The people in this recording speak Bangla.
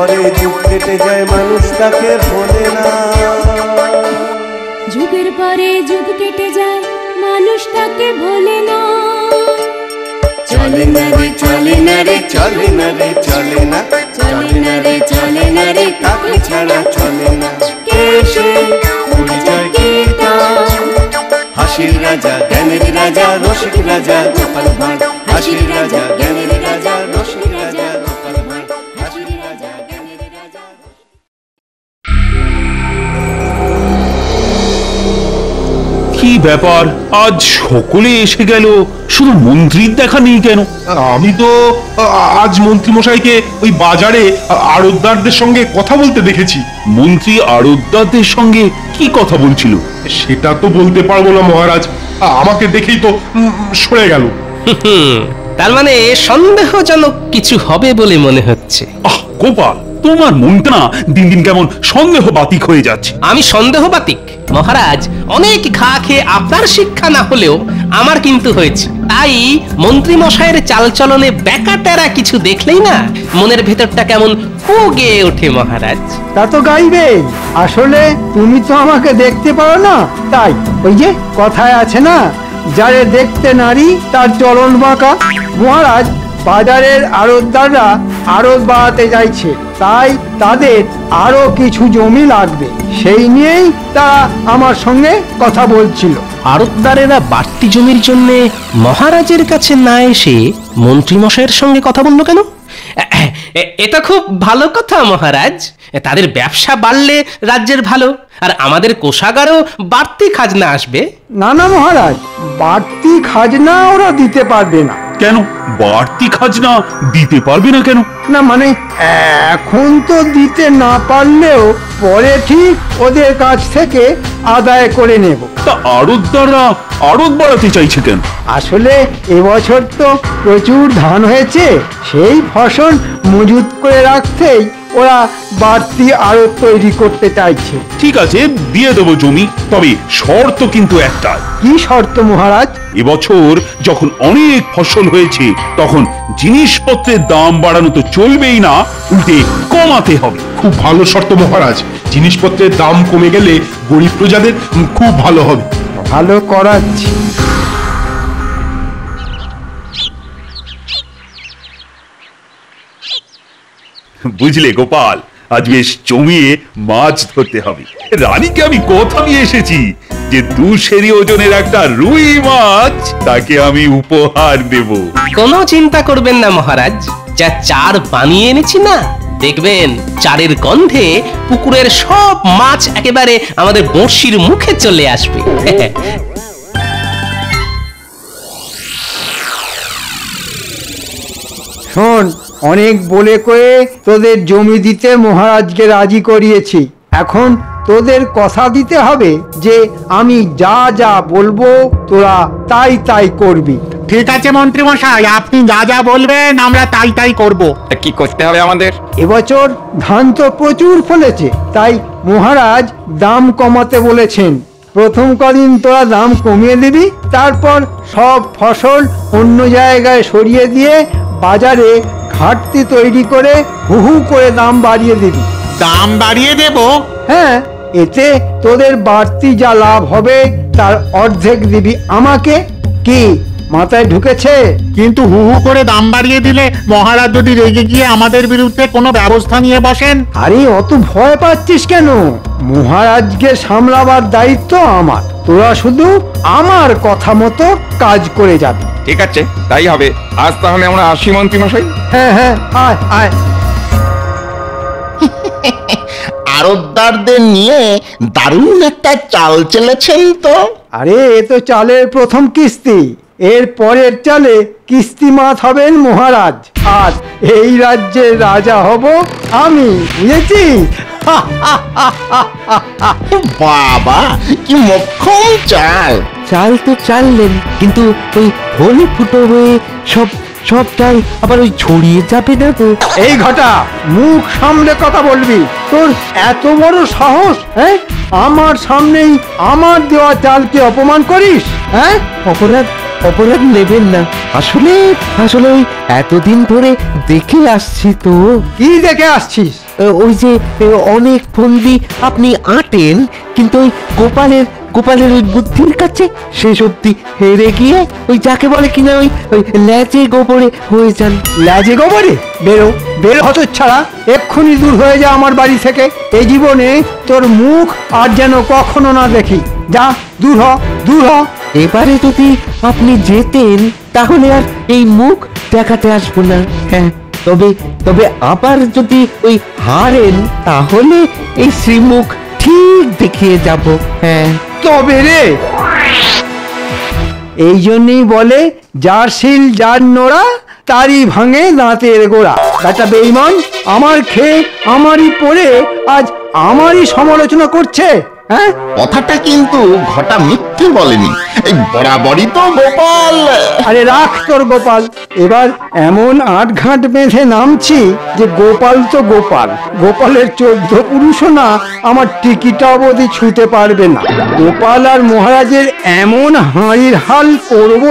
পরে যুগ কেটে যায় মানুষ তাকে ভোলে না। যুগের পরে যুগ কেটে যায় মানুষ তাকে ভোলে না। চলে না রে চলে না রে চলে না রে চলে না, চলে না রে চলে না রে তাকে ছাড়া চলে না। কে সে পরিচয় কি তার? হাসির রাজা জ্ঞানের রাজা রসিক রাজা গোপাল ভাঁড়। হাসির রাজা জ্ঞানের রাজা রসিক রাজা গোপাল ভাঁড়। হাসির রাজা জ্ঞানের রাজা। কি ব্যাপার, আজ সকলে এসে গেল, শুধু মন্ত্রীর দেখা নেই কেন? আমি তো আজ মন্ত্রী মশাইকে ওই বাজারে আড়তদারদের সঙ্গে কথা বলতে দেখেছি। মন্ত্রী আড়তদারদের সঙ্গে কি কথা বলছিল? সেটা তো বলতে পারবো না মহারাজ, আমাকে দেখেই তো সরে গেল। তার মানে সন্দেহজনক কিছু হবে বলে মনে হচ্ছে। গোপাল, তোমার মনটা না দিন দিন কেমন সন্দেহ বাতিক হয়ে যাচ্ছে। আমি সন্দেহ বাতিক মহারাজ? অনেক ঘা খেয়ে আপনার শিক্ষা না হলেও আমার কিন্তু হয়েছে। তাই মন্ত্রী মশাইয়ের চালচলনে বেকাটেরা কিছু দেখলেই না মনের ভেতরটা কেমন ফুগে ওঠে মহারাজ। তা তো গাইবেই, আসলে তুমি তো আমাকে দেখতে পারো না, তাই ওই যে কথায় আছে না, যারে দেখতে নারী তার চলন বাঁকা। মহারাজ, বাজারের আড়তদাররা আড়ত বাড়াতে যাইছে, তাই তাদের আরো কিছু জমি লাগবে, সেই নিয়েই তারা আমার সঙ্গে কথা বলছিল। আড়তদারেরা বাড়তি জমির জন্য মহারাজের কাছে না এসে মন্ত্রী মশাইয়ের সঙ্গে কথা বললো কেন? এটা খুব ভালো কথা মহারাজ। তাদের ব্যবসা বাড়লে রাজ্যের ভালো, আর আমাদের কোষাগারেও বাড়তি খাজনা আসবে। না না মহারাজ, বাড়তি খাজনা ওরা দিতে পারবে না। কেন বাড়তি খাজনা দিতে পারবে না কেন? না মানে এখন তো দিতে না পারলেও পরে ঠিক ওদের কাছ থেকে আদায় করে নেব। তা আড়তদাররা আড়ত বাড়াতে চাইছে কেন? আসলে এবছর তো প্রচুর ধান হয়েছে, সেই ফসল মজুত করে রাখতেই ওরা বাড়তি আড়ত তৈরি করতে চাইছে। ঠিক আছে, দিয়ে দেবো জমি, তবে শর্ত কিন্তু একটা। কি শর্ত মহারাজ? এবছর যখন অনেক ফসল হয়েছে তখন জিনিসপত্রের দাম বাড়ানো তো চলবেই না, উল্টে কমাতে হবে। খুব ভালো শর্ত মহারাজ, জিনিসপত্রের দাম কমে গেলে গরিব প্রজাদের খুব ভালো হবে। ভালো করাচ্ছি। বুঝলে গোপাল, আজ বেশ জমিয়ে মাছ ধরতে হবে। রানীকে আমি কথা দিয়ে এসেছি যে 2 সেরি ওজনের একটা রুই মাছ তাকে আমি উপহার দেব। কোনো চিন্তা করবেন না মহারাজ, যা চার বানিয়ে এনেছি না, দেখবেন চারের গন্ধে পুকুরের সব মাছ একেবারে আমাদের বড়শির মুখে চলে আসবে। শোন, অনেক বলে কয়ে তোদের জমি দিতে মহারাজকে রাজি করিয়েছি, এখন তোদের কথা দিতে হবে যে আমি যা যা বলবো তোরা তাই তাই করবি। ঠিক আছে মন্ত্রী মশাই, আপনি যা যা বলবেন আমরা তাই তাই করব। কি করতে হবে আমাদের? এবছর ধান তো প্রচুর ফলেছে, তাই মহারাজ দাম কমাতে বলেছেন। প্রথম কদিন তোরা দাম কমিয়ে দিবি, তারপর সব ফসল অন্য জায়গায় সরিয়ে দিয়ে বাজারে ঘাটতি তৈরি করে হু হু করে দাম বাড়িয়ে দিবি। দাম বাড়িয়ে দেব? হ্যাঁ, এতে তোদের বাড়তি যা লাভ হবে তার অর্ধেক দিবি আমাকে। কি মাথায় ঢুকেছে? কিন্তু হু হু করে দাম বাড়িয়ে দিলে মহারাজ যদি রেগে গিয়ে আমাদের বিরুদ্ধে কোনো ব্যবস্থা নিয়ে বসেন? আরে অত ভয় পাচ্ছিস কেন? মহারাজকে সামলাবার দায়িত্ব আমার, তোরা শুধু আমার কথা মতো কাজ করে যাবি। ঠিক আছে, তাই হবে। আজ তাহলে আমরা আসি মন্ত্রী মশাই। হ্যাঁ হ্যাঁ, আয় আয়। আড়তদারদের নিয়ে দারুণ একটা চাল চেলেছেন তো। আরে এ তো চালের প্রথম কিস্তি, এর পরের চালে কিস্তি মাত হবেন মহারাজ, আর এই রাজ্যের রাজা হব আমি, বুঝেছিস? বাবা, কি মোক্ষম চাল! চাল তো চাললেন, কিন্তু ওই হোলি ফুটো হয়ে সব সব চাল আবার ওই ছড়িয়ে যাবে না তো? এই ঘটা, মুখ সামলে কথা বলবি। তোর এত বড় সাহস, হ্যাঁ? আমার সামনেই আমার দেওয়া চালকে অপমান করিস? হ্যাঁ, অপরাধ অপরাধ নেবেন না, আসলে আসলে ওই এতদিন ধরে দেখে আসছি তো। কি দেখে আসছিস? ওই যে অনেক ফন্দি আপনি আঁটেন, কিন্তু ওই গোপালের ওই বুদ্ধির কাছে শেষ অব্দি হেরে গিয়ে ওই যাকে বলে কিনা ওই ল্যাজে গোবরে হয়ে যান। লাজে গোবরে? বেরো হতচ্ছাড়া, এক্ষুনি দূর হয়ে যা আমার বাড়ি থেকে। এই জীবনে তোর মুখ আর যেন কখনো না দেখি। যা, দূর হ। এবারে যদি আপনি যেতেন তাহলে আর এই মুখ দেখাতে আসবো না। হ্যাঁ, তবে আবার যদি ওই হারেন তাহলে এই শ্রীমুখ ঠিক দেখিয়ে যাব। হ্যাঁ, তবে রে, এই জন্যই বলে যার শিল যার নোড়া তারই ভাঙে দাঁতের গোড়া। বেটা বেঈমান, আমার খেয়ে আমারই পড়ে আজ আমারই সমালোচনা করছে। হ্যাঁ, কথাটা কিন্তু ঘটা মিথ্যে বলেনি, এই বরাবরই তো গোপাল। আরে রাখ তোর গোপাল, এবার এমন আটঘাট বেঁধে নামছি যে গোপাল তো গোপালের 14 পুরুষও না আমার টিকিটা অবধি ছুঁতে পারবে না। গোপাল আর মহারাজের এমন হাঁড়ির হাল করবো